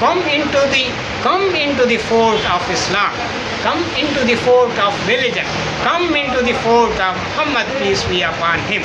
Come into the fort of Islam. Come into the fort of religion. Come into the fort of Muhammad, peace be upon him.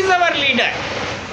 is our leader.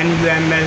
NUML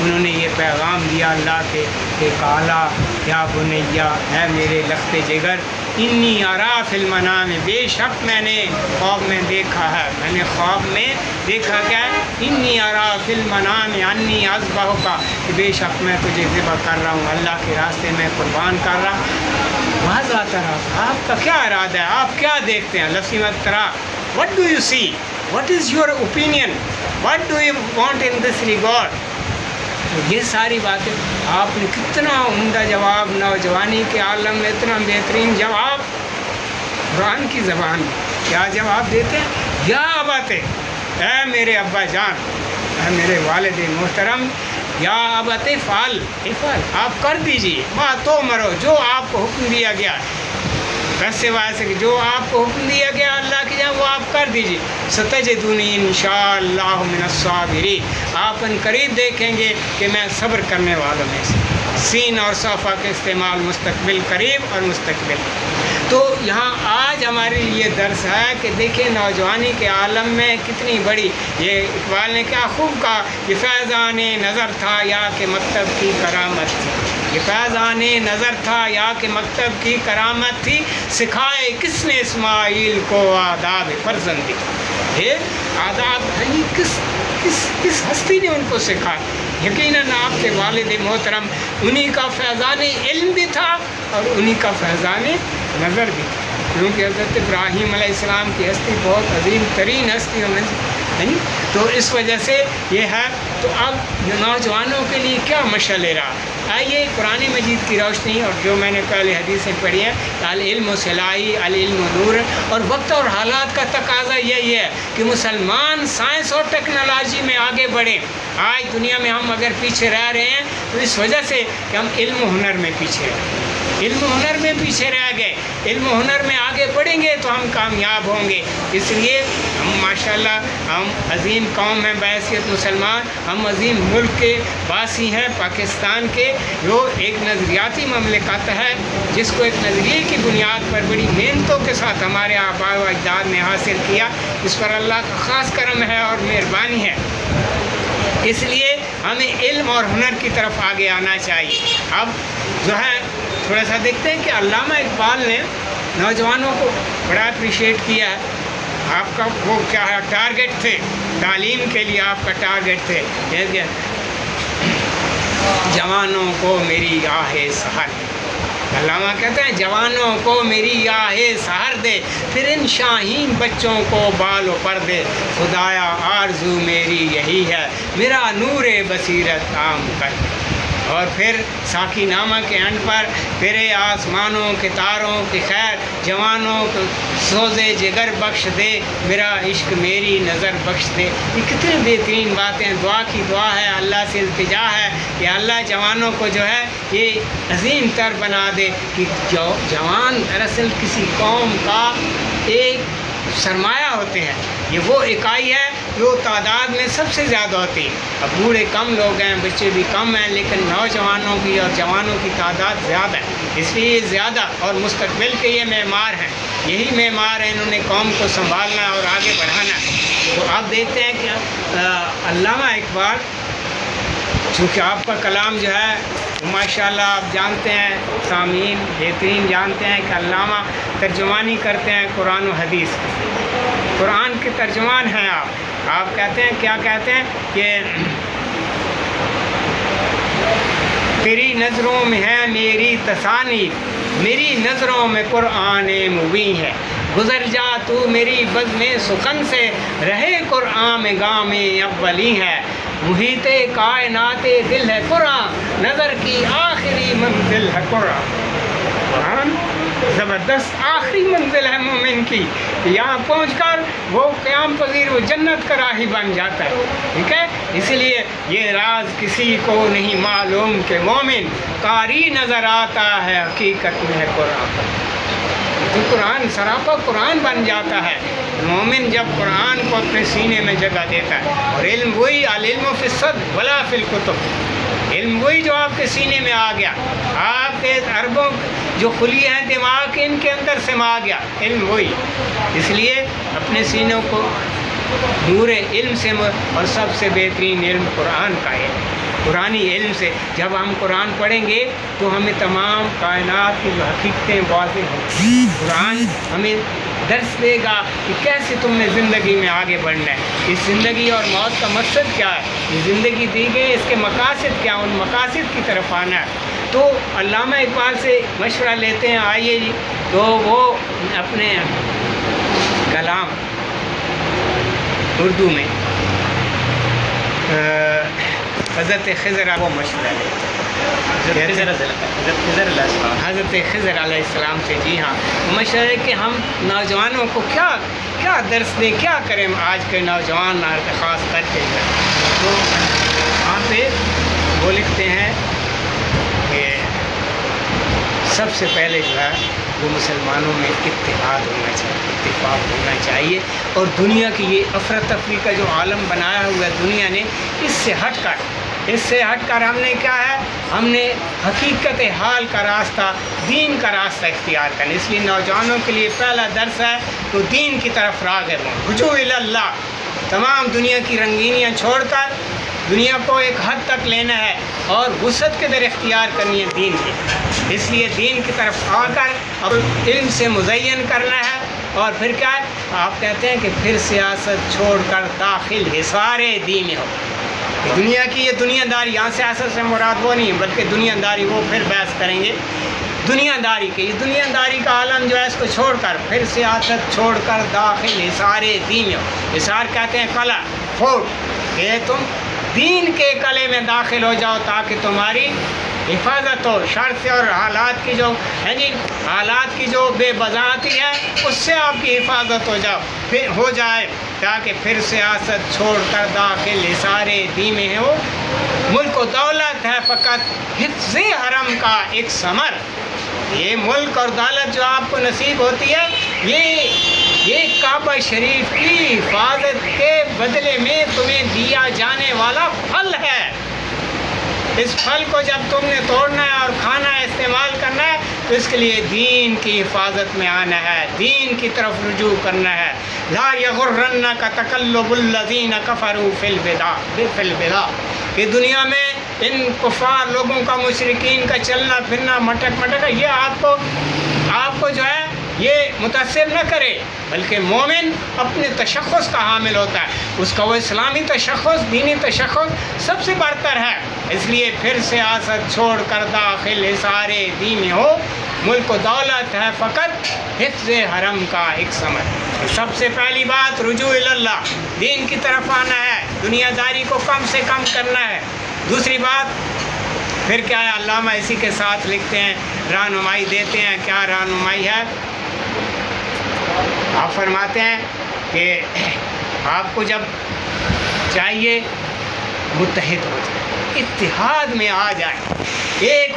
انہوں نے یہ پیغام دیا اللہ کے کہ کالا یا بنیا ہے میرے لخت جگر انی ارا فی المنام، بے شک میں نے خواب میں دیکھا ہے، میں نے خواب میں دیکھا کیا ہے، انی ارا فی المنام انی اذبحک، کہ بے شک میں تجھے ذبح کر رہا ہوں، اللہ کے راستے میں قربان کر رہا ہوں۔ ماذا ترى، آپ کا کیا ارادہ ہے، آپ کیا دیکھتے ہیں؟ لسیمت ترا، what do you see, what is your opinion, what do you want in this regard؟ یہ ساری باتیں آپ نے کتنا عمدہ جواب، نوجوانی کے عالم میں اتنا بہترین جواب قرآن کی زبان میں کیا جواب دیتے ہیں؟ یا اباتے، اے میرے ابا جان، اے میرے والد محترم، یا اباتے فعل، آپ کر دیجیے، ما تو مرو، جو آپ کو حکم دیا گیا، ویسے ویسے کہ جو آپ کو حکم دیا گیا اللہ کی جان وہ آپ کر دیجیے، ستجدونی انشاءاللہ من الصابرین، آپ ان قریب دیکھیں گے کہ میں صبر کرنے والوں میں سے۔ سین اور صفا کے استعمال مستقبل قریب اور مستقبل۔ تو یہاں آج ہمارے لیے درس ہے کہ دیکھیں نوجوانی کے عالم میں کتنی بڑی، یہ اقبال نے کیا خوب کہا، یہ فیضان نظر تھا یا کہ مکتب کی کرامت تھی، یہ فیضان نظر تھا یا کہ مکتب کی کرامت تھی، سکھائے کس نے اسماعیل کو آداب فرزندی، یہ آداب ہے کس ہستی نے ان کو سکھایا؟ یقیناً آپ کے والد محترم انہی کا فیضان علم بھی تھا اور انہی کا فیضان نظر بھی تھا، کیونکہ حضرت ابراہیم علیہ السلام کی ہستی بہت عظیم ترین ہستیوں میں نہیں، تو اس وجہ سے یہ ہے۔ تو اب نوجوانوں کے لیے کیا مشعل رہا؟ آئیے قرآن مجید کی روشنی اور جو میں نے پہلے حدیثیں پڑھی ہیں، العلم و صلاحی، العلم و نور، اور وقت اور حالات کا تقاضا یہی ہے کہ مسلمان سائنس اور ٹیکنالوجی میں آگے بڑھیں۔ آج دنیا میں ہم اگر پیچھے رہ رہے ہیں تو اس وجہ سے کہ ہم علم و ہنر میں پیچھے رہ، علم و ہنر میں پیچھے رہ گئے، علم و ہنر میں آگے بڑھیں گے تو ہم کامیاب ہوں گے۔ اس لیے ہم ماشاءاللہ ہم عظیم قوم ہیں بحیثیت مسلمان، ہم عظیم ملک کے باسی ہیں پاکستان کے، جو ایک نظریاتی مملکت ہے جس کو ایک نظریے کی بنیاد پر بڑی محنتوں کے ساتھ ہمارے آباء و اجداد نے حاصل کیا، اس پر اللہ کا خاص کرم ہے اور مہربانی ہے۔ اس لیے ہمیں علم اور ہنر کی طرف آگے آنا چاہیے۔ اب جو ہے تھوڑا سا دیکھتے ہیں کہ علامہ اقبال نے نوجوانوں کو بڑا اپریشیٹ کیا ہے۔ آپ کا وہ کیا ہے ٹارگٹ تھے، تعلیم کے لیے آپ کا ٹارگٹ تھے، جوانوں کو میری آہ سحر، علامہ کہتے ہیں جوانوں کو میری آہ سحر دے، پھر ان شاہین بچوں کو بال و پر دے، خدایا آرزو میری یہی ہے، میرا نور بصیرت عام کر دے۔ اور پھر ساقی نامہ کے اینڈ پر تیرے آسمانوں کے تاروں کی خیر، جوانوں کو سوزے جگر بخش دے، میرا عشق میری نظر بخش دے۔ یہ کتنی بہترین باتیں، دعا کی دعا ہے، اللہ سے التجا ہے کہ اللہ جوانوں کو جو ہے یہ عظیم تر بنا دے کہ جوان دراصل کسی قوم کا ایک سرمایہ ہوتے ہیں، یہ وہ اکائی ہے جو تعداد میں سب سے زیادہ ہوتی ہے۔ اب بوڑھے کم لوگ ہیں، بچے بھی کم ہیں، لیکن نوجوانوں کی اور جوانوں کی تعداد زیادہ ہے، اس لیے یہ زیادہ اور مستقبل کے یہ معمار ہیں، یہی معمار ہیں، انہوں نے قوم کو سنبھالنا اور آگے بڑھانا ہے۔ تو آپ دیکھتے ہیں کہ علامہ اقبال، چونکہ آپ کا کلام جو ہے ماشاءاللہ آپ جانتے ہیں، سامعین بہترین جانتے ہیں کہ علامہ ترجمانی کرتے ہیں قرآن و حدیث کی، قرآن کے ترجمان ہیں آپ کہتے ہیں کیا کہتے ہیں کہ تیری نظروں میں ہے میری تصانیف، میری نظروں میں قرآن مبین ہے، گزر جا تو میری بزم سخن سے، رہے قرآن میں گام اولی ہے، محیط کائنات دل ہے قرآن، نظر کی آخری منزل ہے قرآن۔ زبردست آخری منزل ہے مومن کی، یہاں پہنچ کر وہ قیام پذیر وہ جنت کا راہی بن جاتا ہے، ٹھیک ہے۔ اس لیے یہ راز کسی کو نہیں معلوم کہ مومن قاری نظر آتا ہے، حقیقت میں ہے قرآن، تو قرآن سراپا قرآن بن جاتا ہے مومن جب قرآن کو اپنے سینے میں جگہ دیتا ہے۔ اور علم وہی، العلم فی الصدر ولا فی الکتب، علم وہی جو آپ کے سینے میں آ گیا، آپ کے اربوں جو خلیے ہیں دماغ ان کے اندر سما گیا، علم وہی۔ اس لیے اپنے سینوں کو نور علم سے، اور سب سے بہترین علم قرآن کا علم۔ قرآنی علم سے. جب ہم قرآن پڑھیں گے تو ہمیں تمام کائنات کی جو حقیقتیں واضح ہوں. قرآن ہمیں درس دے گا کہ کیسے تم نے زندگی میں آگے بڑھنا ہے. اس زندگی اور موت کا مقصد کیا ہے, یہ زندگی دی گئی اس کے مقاصد کیا, ان مقاصد کی طرف آنا ہے. تو علامہ اقبال سے مشورہ لیتے ہیں. آئیے جی, تو وہ اپنے کلام اردو میں حضرت خضر وہ مشورہ لیتے ہیں. حضرت خضر علیہ السلام سے. جی ہاں, مشورہ ہے کہ ہم نوجوانوں کو کیا درس دیں, کیا کریں آج کے نوجوان خاص کر کے. تو وہاں پہ وہ لکھتے ہیں کہ سب سے پہلے جو ہے وہ مسلمانوں میں اتحاد ہونا چاہیے, اتفاق ہونا چاہیے. اور دنیا کی یہ افراتفری کا جو عالم بنایا ہوا ہے دنیا نے, اس سے ہٹ کر ہم نے کیا ہے, ہم نے حقیقت حال کا راستہ, دین کا راستہ اختیار کرنا. اس لیے نوجوانوں کے لیے پہلا درس ہے تو دین کی طرف راغب ہوں. رجوع اللہ, تمام دنیا کی رنگینیاں چھوڑ کر دنیا کو ایک حد تک لینا ہے اور وسعت کے در اختیار کرنی ہے دین کی. اس لیے دین کی طرف آ کر اب علم سے مزین کرنا ہے. اور پھر کیا ہے, آپ کہتے ہیں کہ پھر سیاست چھوڑ کر داخل حصار دین ہو. دنیا کی یہ دنیا داری, یہاں سیاست سے مراد وہ نہیں ہے بلکہ دنیا داری, وہ پھر بحث کریں گے دنیا داری کے. یہ دنیا داری کا عالم جو ہے اس کو چھوڑ کر پھر سیاست چھوڑ کر داخل حصار دین ہو. حصار کہتے ہیں قلعہ, فورٹ, کہ تم دین کے قلعے میں داخل ہو جاؤ تاکہ تمہاری حفاظت ہو شر سے, اور حالات کی جو ہے جی, حالات کی جو بے بضاعتی ہے اس سے آپ کی حفاظت ہو جائے تاکہ پھر سیاست چھوڑ کر داخل حصار دین میں ہو. ملک و دولت ہے فقط حفظ حرم کا ایک ثمر. یہ ملک اور دولت جو آپ کو نصیب ہوتی ہے یہ کعبہ شریف کی حفاظت کے بدلے میں تمہیں دیا جانے والا پھل ہے. اس پھل کو جب تم نے توڑنا ہے اور کھانا ہے, استعمال کرنا ہے, تو اس کے لیے دین کی حفاظت میں آنا ہے, دین کی طرف رجوع کرنا ہے. لا یغرنک تقلب الذین کفروا فی البلاد. کہ دنیا میں ان کفار لوگوں کا, مشرکین کا چلنا پھرنا, مٹک یہ آپ کو جو ہے یہ متاثر نہ کرے, بلکہ مومن اپنے تشخص کا حامل ہوتا ہے. اس کا وہ اسلامی تشخص, دینی تشخص سب سے برتر ہے. اس لیے پھر سیاست چھوڑ کر داخل حصار دین ہو. ملک و دولت ہے فقط حفظ حرم کا ایک ثمر. سب سے پہلی بات رجوع اللہ, دین کی طرف آنا ہے, دنیا داری کو کم سے کم کرنا ہے. دوسری بات پھر کیا ہے, علامہ اسی کے ساتھ لکھتے ہیں, رہنمائی دیتے ہیں. کیا رہنمائی ہے؟ آپ فرماتے ہیں کہ آپ کو جب چاہیے متحد ہو جائے, اتحاد میں آ جائے, ایک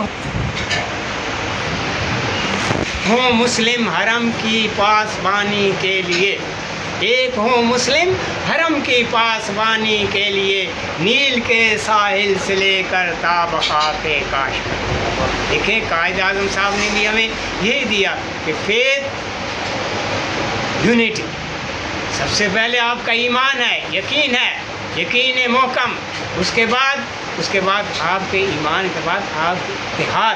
ہوں مسلم حرم کی پاسبانی کے لیے, ایک ہوں مسلم حرم کی پاسبانی کے لیے, نیل کے ساحل سے لے کر طابقات کاشمیر. دیکھیں قائد اعظم صاحب نے بھی ہمیں یہی دیا کہ فیتھ یونٹی, سب سے پہلے آپ کا ایمان ہے, یقین ہے, یقین محکم. اس کے بعد آپ کے ایمان کے بعد آپ کے اتحاد.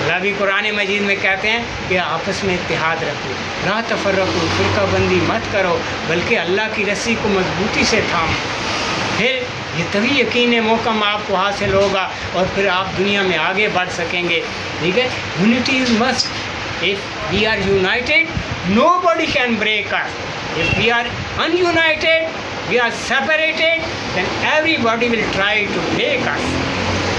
اللہ بھی قرآن مجید میں کہتے ہیں کہ آپس میں اتحاد رکھو, لا تفرقو, فرقہ بندی مت کرو, بلکہ اللہ کی رسی کو مضبوطی سے تھامو. پھر یہ تبھی یقین محکم آپ کو حاصل ہوگا اور پھر آپ دنیا میں آگے بڑھ سکیں گے. ٹھیک ہے, unity is must. If we are united, nobody can break us. If we are ununited, we are separated, then everybody will try to break us.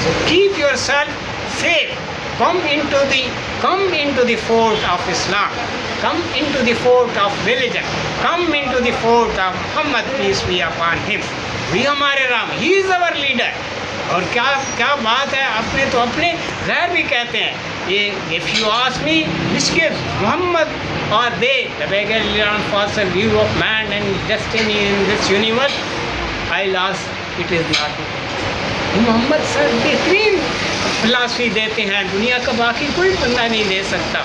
So keep yourself safe. Come into the fort of Islam. Come into the fort of religion. Come into the fort of Muhammad, peace be upon him. We ہمارے Ram, he is our leader. اور کیا بات ہے, اپنے غیر بھی کہتے ہیں. If you ask me, which gives Muhammad or they, the beggarly false view of man and destiny in this universe, I'll ask, it is not. محمد سر بہترین فلاسفی دیتے ہیں, دنیا کا باقی کوئی بندہ نہیں دے سکتا.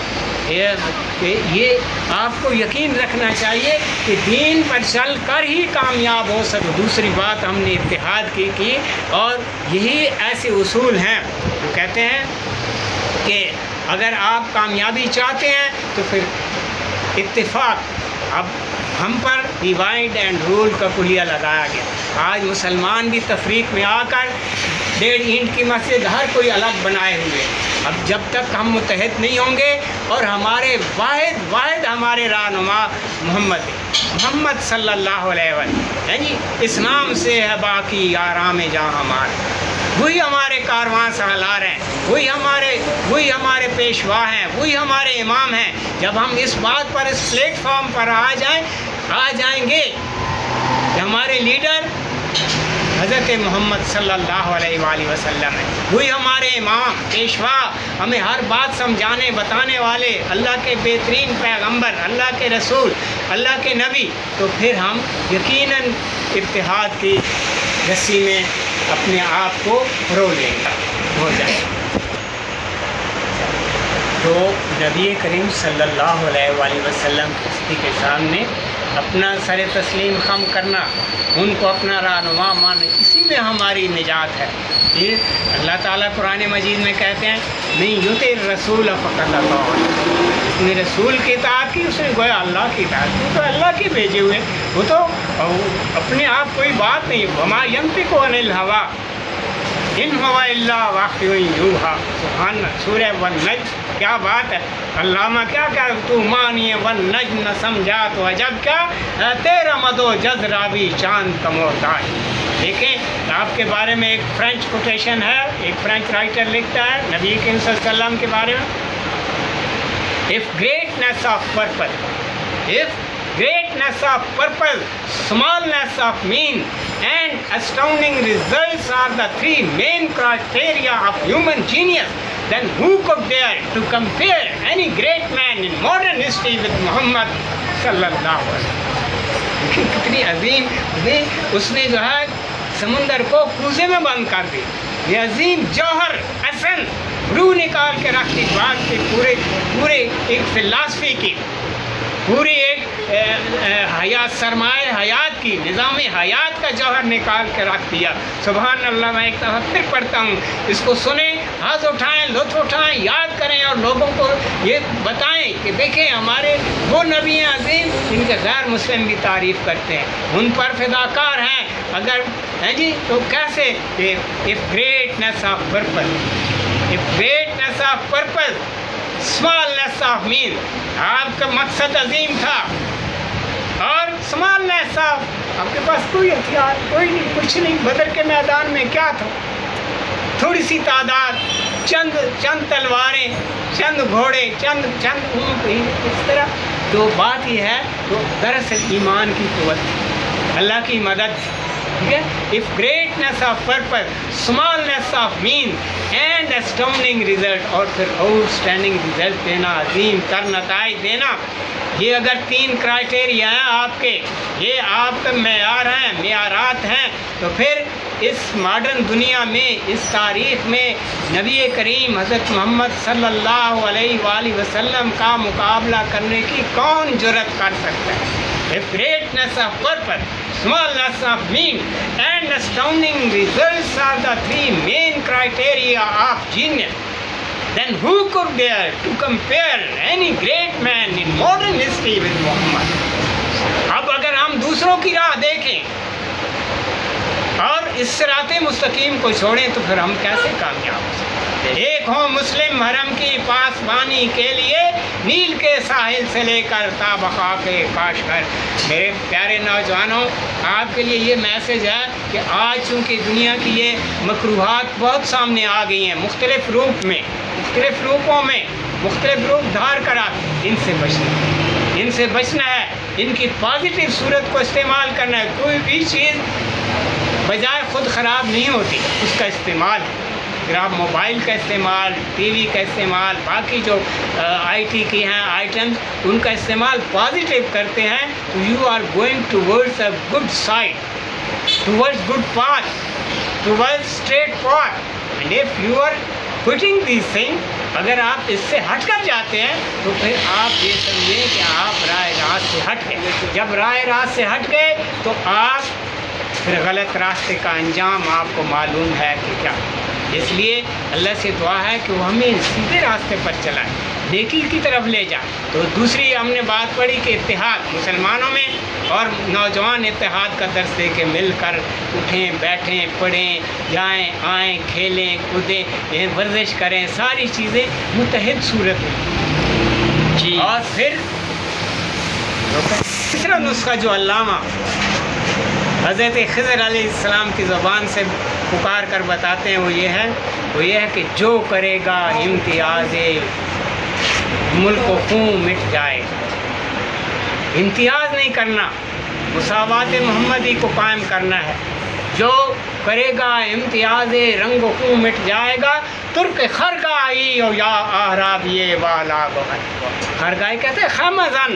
یہ آپ کو یقین رکھنا چاہیے کہ دین پر چل کر ہی کامیاب ہو سکے۔ دوسری بات ہم نے اتحاد کی اور یہی ایسے اصول ہیں جو کہتے ہیں کہ اگر آپ کامیابی چاہتے ہیں تو پھر اتفاق۔ اب ہم پر ڈیوائڈ اینڈ رول کا کلیہ لگایا گیا۔ آج مسلمان بھی تفریق میں آ کر 1.5 اینٹ کی مسجد ہر کوئی الگ بنائے ہوئے۔ اب جب تک ہم متحد نہیں ہوں گے اور ہمارے واحد ہمارے رہنما محمد صلی اللہ علیہ وسلم ہے جی، اسلام سے ہے باقی آرام جہاں ہمارے، وہی ہمارے کارواں سالار ہیں، وہی ہمارے پیشوا ہیں، وہی ہمارے امام ہیں۔ جب ہم اس بات پر اس پلیٹ فارم پر آ جائیں گے کہ ہمارے لیڈر حضرت محمد صلی اللہ علیہ وآلہ وسلم ہے، وہی ہمارے امام پیشوا، ہمیں ہر بات سمجھانے بتانے والے، اللہ کے بہترین پیغمبر، اللہ کے رسول، اللہ کے نبی، تو پھر ہم یقیناً اتحاد کی رسی میں اپنے آپ کو رو لیں گے، ہو جائے۔ تو نبی کریم صلی اللہ علیہ وآلہ وسلم کے سامنے اپنا سر تسلیم خم کرنا، ان کو اپنا رہنما ماننا، اسی میں ہماری نجات ہے۔ یہ اللہ تعالیٰ قرآن مجید میں کہتے ہیں من یطع الرسول فقد اطاع اللہ، اس نے رسول کی اطاعت کی، اس نے گویا اللہ کی اطاعت کی، تو اللہ کے بھیجے ہوئے، وہ تو اپنے آپ کوئی بات نہیں۔ وما ینطق عن الہویٰ ان هو الا وحی یوحیٰ، سبحان سورہ والنجم، کیا بات ہے۔ علامہ کیا تو مانی والنجم نہ سمجھا تو عجب کیا، تیرا مدو جز رابی چاند کا محتاج۔ دیکھیں آپ کے بارے میں ایک فرینچ کوٹیشن ہے، ایک فرینچ رائٹر لکھتا ہے نبی کریم صلی اللہ علیہ وسلم کے بارے میں، if greatness of purpose, smallness of mean and astounding results are the three main criteria of human genius, then who could dare to compare any great man in modern history with Muhammad صلی اللہ علیہ وسلم۔ کتنی عظیم، اس نے جو ہے سمندر کو کوزے میں بند کر دی، یہ عظیم جوہر اصل روح نکال کے رکھ دی، بات کے پورے ایک فلسفی کی، پوری ایک حیات، سرمایہ حیات کی، نظام حیات کا جوہر نکال کے رکھ دیا۔ سبحان اللہ۔ میں ایک دفعہ پھر پڑھتا ہوں، اس کو سنیں، ہاتھ اٹھائیں، لطف اٹھائیں، یاد کریں اور لوگوں کو یہ بتائیں کہ دیکھیں ہمارے وہ نبی عظیم جن کے غیر مسلم بھی تعریف کرتے ہیں، ان پر فداکار ہیں۔ اگر ہے جی تو کیسے if greatness of purpose smallness of mean، آپ کا مقصد عظیم تھا اور smallness of، آپ کے پاس کوئی ہتھیار کوئی نہیں، کچھ نہیں، بدر کے میدان میں کیا تھا، تھوڑی سی تعداد، چند تلواریں، چند گھوڑے، چند اونٹ، اس طرح۔ تو بات یہ ہے تو دراصل ایمان کی قوت، اللہ کی مدد، ٹھیک ہے۔ if greatness of purpose, smallness of mean and astounding result، اور پھر outstanding result دینا، عظیم تر نتائج دینا، یہ اگر 3 کرائٹیریا ہیں آپ کے، یہ آپ کے معیارات ہیں، تو پھر اس ماڈرن دنیا میں، اس تاریخ میں نبی کریم حضرت محمد صلی اللہ علیہ وآلہ وسلم کا مقابلہ کرنے کی کون جرأت کر سکتا ہے؟ If greatness of purpose, smallness of mean and astounding results are the 3 main criteria of genius, then who could dare to compare any great man in modern history with Muhammad؟ اب اگر ہم دوسروں کی راہ دیکھیں اور اس صراط مستقیم کو چھوڑیں تو پھر ہم کیسے کامیاب ہو سکتے ہیں؟ ایک ہوں مسلم حرم کی پاسبانی کے لیے نیل کے ساحل سے لے کر تا بخاک کاشغر۔ میرے پیارے نوجوانوں، آپ کے لیے یہ میسج ہے کہ آج چونکہ دنیا کی یہ مکروہات بہت سامنے آ گئی ہیں، مختلف روپوں میں مختلف روپ دھار کر، ان سے بچنا ہے، ان کی پازیٹیو صورت کو استعمال کرنا ہے۔ کوئی بھی چیز بجائے خود خراب نہیں ہوتی، اس کا استعمال، اگر آپ موبائل کا استعمال، ٹی وی کا استعمال، باقی جو آئی ٹی کی ہیں آئٹمز، ان کا استعمال پازیٹیو کرتے ہیں تو you are going towards a good side, towards good path, towards straight path, and if you are putting these thing اگر آپ اس سے ہٹ کر جاتے ہیں تو پھر آپ یہ سمجھیں کہ آپ راہ راست سے ہٹ گئے. جب راہ راست سے ہٹ گئے تو آپ پھر غلط راستے کا انجام آپ کو معلوم ہے کہ کیا. اس لیے اللہ سے دعا ہے کہ وہ ہمیں سیدھے راستے پر چلائے، نیکی کی طرف لے جائے. تو دوسری ہم نے بات پڑھی کہ اتحاد مسلمانوں میں، اور نوجوان اتحاد کا درس دے کے مل کر اٹھیں، بیٹھیں، پڑھیں، جائیں آئیں، کھیلیں کودیں، ورزش کریں، ساری چیزیں متحد صورت میں. جی. اور پھر تیسرا نسخہ جو علامہ حضرت خضر علیہ السلام کی زبان سے پکار کر بتاتے ہیں وہ یہ ہے کہ جو کرے گا امتیاز ملک و خون مٹ جائے. امتیاز نہیں کرنا، مساوات محمدی کو قائم کرنا ہے. جو کرے گا امتیاز رنگ و خون مٹ جائے گا. ترک خرگائی او یا احراب یہ والا خرگائی کہتے ہیں خامزن،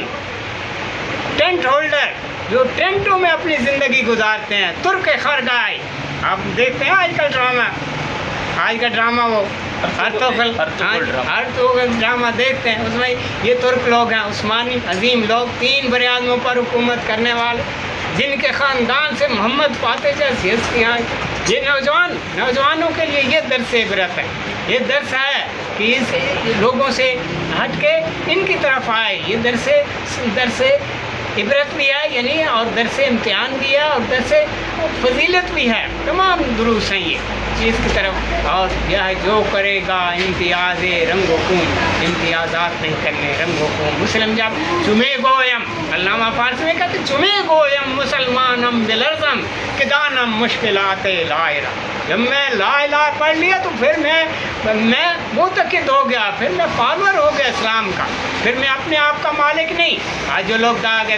ٹینٹ ہولڈر جو ٹینٹوں میں اپنی زندگی گزارتے ہیں. ترک خرگائی آپ دیکھتے ہیں آج کا ڈرامہ وہ ارطغرل ڈرامہ دیکھتے ہیں، اس میں یہ ترک لوگ ہیں، عثمانی عظیم لوگ، 3 براعظموں پر حکومت کرنے والے، جن کے خاندان سے محمد پاتے جیسے یہ نوجوانوں کے لیے یہ درس عبرت ہے. یہ درس ہے کہ اس لوگوں سے ہٹ کے ان کی طرف آئے. یہ درس عبرت بھی ہے یعنی، اور درس امتحان بھی ہے، اور درس فضیلت بھی ہے. تمام دروس ہیں یہ چیز کی طرف. اور یہ ہے جو کرے گا امتیاز رنگ و خون، امتیازات نہیں کرنے، رنگ و خون. مسلم جب چمے گویم، علامہ فارسی میں کہتے چمے گویم مسلمانم بلرزم کہ دانم مشکلات لائرہ. جب میں لا الہ پڑھ لیا تو پھر میں معتقد ہو گیا، پھر میں فالوور ہو گیا اسلام کا، پھر میں اپنے آپ کا مالک نہیں. آج جو لوگ کہا کہ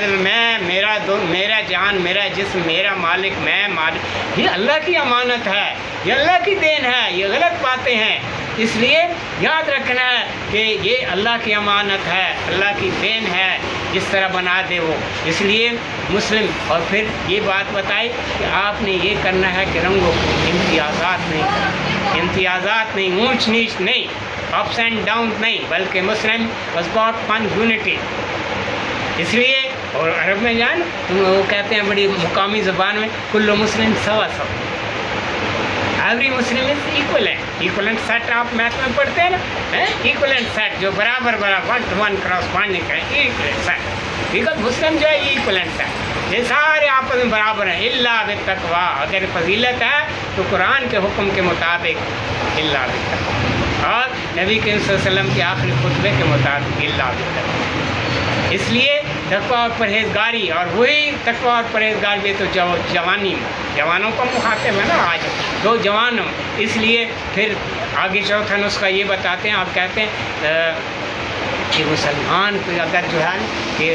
میرا جان، میرا جسم، میرا مالک، میں مالک، یہ اللہ کی امانت ہے، یہ اللہ کی دین ہے، یہ غلط باتیں ہیں. اس لیے یاد رکھنا ہے کہ یہ اللہ کی امانت ہے، اللہ کی دین ہے، جس طرح بنا دے وہ. اس لیے مسلم، اور پھر یہ بات بتائی کہ آپ نے یہ کرنا ہے کہ رنگوں امتیازات نہیں کرنا، امتیازات نہیں، اونچ نیچ نہیں، اپس اینڈ ڈاؤن نہیں، بلکہ مسلم واز گاٹ ون یونٹی. اس لیے اور عرب میں جان وہ کہتے ہیں بڑی مقامی زبان میں کل مسلم سوا سوا، ایوری مسلم از ایکولنٹ. ایکولنٹ سیٹ آپ میتھ میں پڑھتے ہیں نا، ایکولنٹ سیٹ جو برابر 1 to 1 کورسپونڈنگ کریں، ایکولنٹ سیٹ. ٹھیک ہے، مسلم جو ہے یہ ایکولنٹ سیٹ، یہ سارے آپس میں برابر ہیں. اللہ بالتقویٰ، اگر فضیلت ہے تو قرآن کے حکم کے مطابق اللہ بالتقویٰ، اور نبی کریم صلی اللہ علیہ وسلم کے آخری خطبے کے مطابق اللہ بالتقویٰ. اس لیے تقویٰ اور پرہیزگاری، اور وہی تقویٰ اور پرہیزگار بھی تو جوانوں کو مخاطب ہے نا آج، تو جوانوں. اس لیے پھر آگے چوتھا نسخہ یہ بتاتے ہیں، آپ کہتے ہیں کہ مسلمان کو اگر جو ہے کہ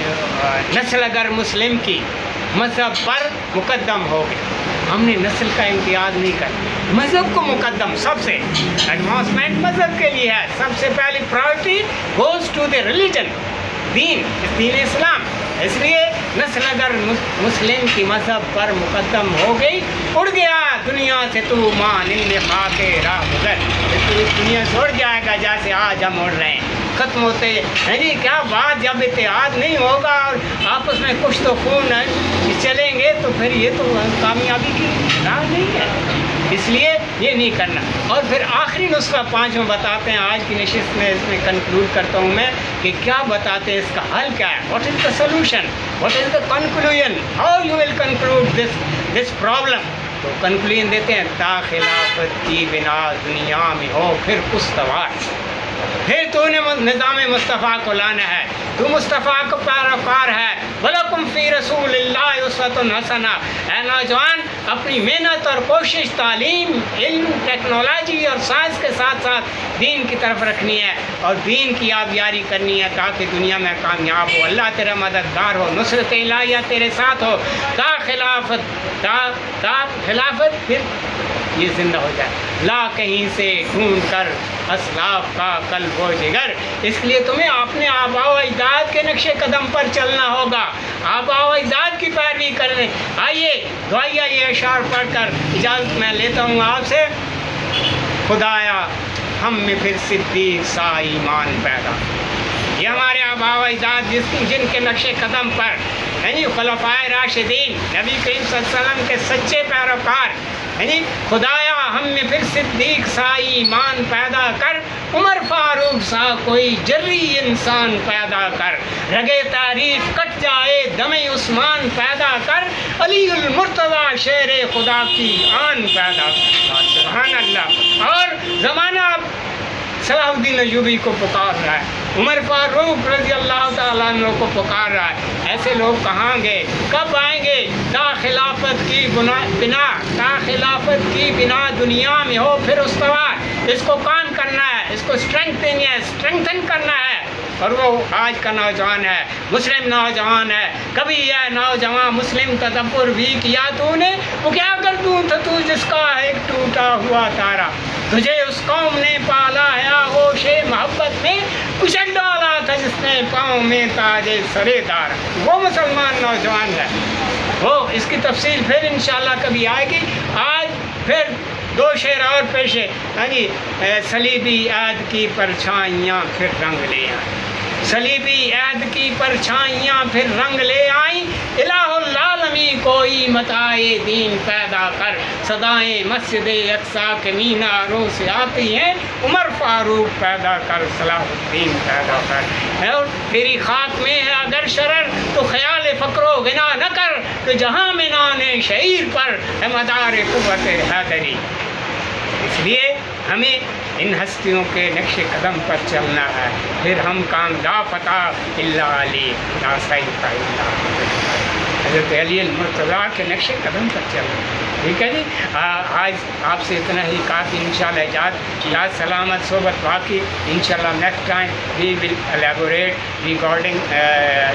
نسل اگر مسلم کی مذہب پر مقدم ہو گئی، ہم نے نسل کا امتیاز نہیں کرنا، مذہب کو مقدم. سب سے ایڈوانسمنٹ مذہب کے لیے ہے، سب سے پہلی priority goes to the religion, دین اسلام. اس لیے نسل اگر مسلم کی مذہب پر مقدم ہو گئی، اڑ گیا دنیا سے تو مان ان خاک راہ گزر، تو اس دنیا سے اڑ جائے گا جیسے آج ہم اڑ رہے ہیں، ختم ہوتے ہیں. جی کیا بات، جب اتحاد نہیں ہوگا اور آپس میں کچھ تو خون چلیں گے تو پھر یہ تو کامیابی کی راہ نہیں ہے. اس لیے یہ نہیں کرنا. اور پھر آخری نسخہ 5 میں بتاتے ہیں، آج کی نشست میں اس میں کنکلوڈ کرتا ہوں میں کہ کیا بتاتے ہیں، اس کا حل کیا ہے، what is the solution, what is the conclusion, how you will conclude this problem. تو کنکلوژن دیتے ہیں، تا خلافت کی بنا دنیا میں ہو پھر استوار. پھر تو نے نظام مصطفیٰ کو لانا ہے، تو مصطفیٰ کو پیروکار ہے. وَلَكُمْ فِي رَسُولِ اللَّهِ أُسْوَةٌ حَسَنَةٌ. اے نوجوان، اپنی محنت اور کوشش، تعلیم، علم، ٹیکنالوجی اور سائنس کے ساتھ ساتھ دین کی طرف رکھنی ہے، اور دین کی آبیاری کرنی ہے تاکہ دنیا میں کامیاب ہو، اللہ تیرا مددگار ہو، نصرت الہیہ تیرے ساتھ ہو. تا خلافت پھر یہ زندہ ہو جائے، لا کہیں سے ڈھونڈ کر اسلاف کا قلب و جگر. اس لیے تمہیں اپنے آباء و اجداد کے نقش قدم پر چلنا ہوگا، آباء و اجداد کی پیروی کرنے. آئیے دعائیہ یہ اشعار پڑھ کر اجازت میں لیتا ہوں آپ سے. خدایا ہم میں پھر صدیق سا ایمان پیدا۔ یہ ہمارے آبا و اجداد جن کے نقش قدم پر خلفائے راشدین نبی کریم صلی اللہ علیہ وسلم کے سچے پیروکار، خدایا ہم میں پھر صدیق سا ایمان پیدا کر، عمر فاروق سا کوئی جری انسان پیدا کر، رگے تعریف کٹ جائے دم عثمان پیدا کر، علی المرتضیٰ شیر خدا کی آن پیدا کر۔ سبحان اللہ۔ اور زمانہ صلاح الدین ایوبی کو پکار رہا ہے، عمر فاروق رضی اللہ تعالیٰ عنہ کو پکار رہا ہے۔ ایسے لوگ کہاں گے، کب آئیں گے؟ تا خلافت کی بنا دنیا میں ہو پھر استوار۔ اس کو کام کرنا ہے، اس کو اسٹرینگتھن کرنا ہے۔ اور وہ آج کا نوجوان ہے، مسلم نوجوان ہے۔ کبھی یہ نوجوان مسلم تدبر بھی کیا تو نے؟ وہ کیا کر دوں تھا تو جس کا ایک ٹوٹا ہوا تارا، تجھے اس قوم نے پالا ہے آغوش محبت میں، کچل ڈالا تھا جس نے پاؤں میں تاج سرے دار۔ وہ مسلمان نوجوان ہے، وہ اس کی تفصیل پھر انشاءاللہ کبھی آئے گی۔ آج پھر دو شعر اور پیشے۔ صلیبی عہد کی پرچھائیاں پھر رنگ لے آئیں، صلیبی عہد کی پرچھائیاں پھر رنگ لے آئیں، الہ العالمین کوئی متاع دین پیدا کر، صدائیں مسجد اقصیٰ کے میناروں سے آتی ہیں، عمر فاروق پیدا کر، صلاح الدین پیدا کر۔ اور تیری خاک میں ہے اگر شرر تو خیال فقر و غنا نہ کر، کہ جہاں منان شعیر پر ہے مدار قوت حیدری۔ اس لیے ہمیں ان ہستیوں کے نقش قدم پر چلنا ہے، پھر ہم کامیاب فتح اللہ علی لا سیف الا حضرت علی المرتضیٰ کے نقش قدم پر چلنا ہے۔ ٹھیک ہے جی، آج آپ سے اتنا ہی کافی۔ انشاءاللہ اجازت سلامت صحبت باقی۔ انشاءاللہ next time we will elaborate regarding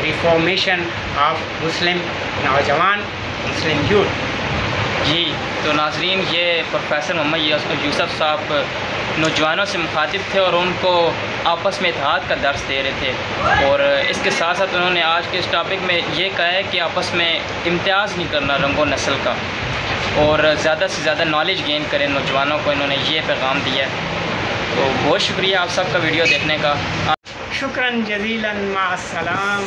reformation of مسلم نوجوان، مسلم یوتھ۔ جی تو ناظرین، یہ پروفیسر محمد یوسف صاحب نوجوانوں سے مخاطب تھے اور ان کو آپس میں اتحاد کا درس دے رہے تھے، اور اس کے ساتھ ساتھ انہوں نے آج کے اس ٹاپک میں یہ کہا ہے کہ آپس میں امتیاز نہیں کرنا رنگ و نسل کا، اور زیادہ سے زیادہ نالج گین کریں نوجوانوں کو، انہوں نے یہ پیغام دیا ہے۔ تو بہت شکریہ آپ سب کا ویڈیو دیکھنے کا۔ شکراً جزیلاً، مع السلام۔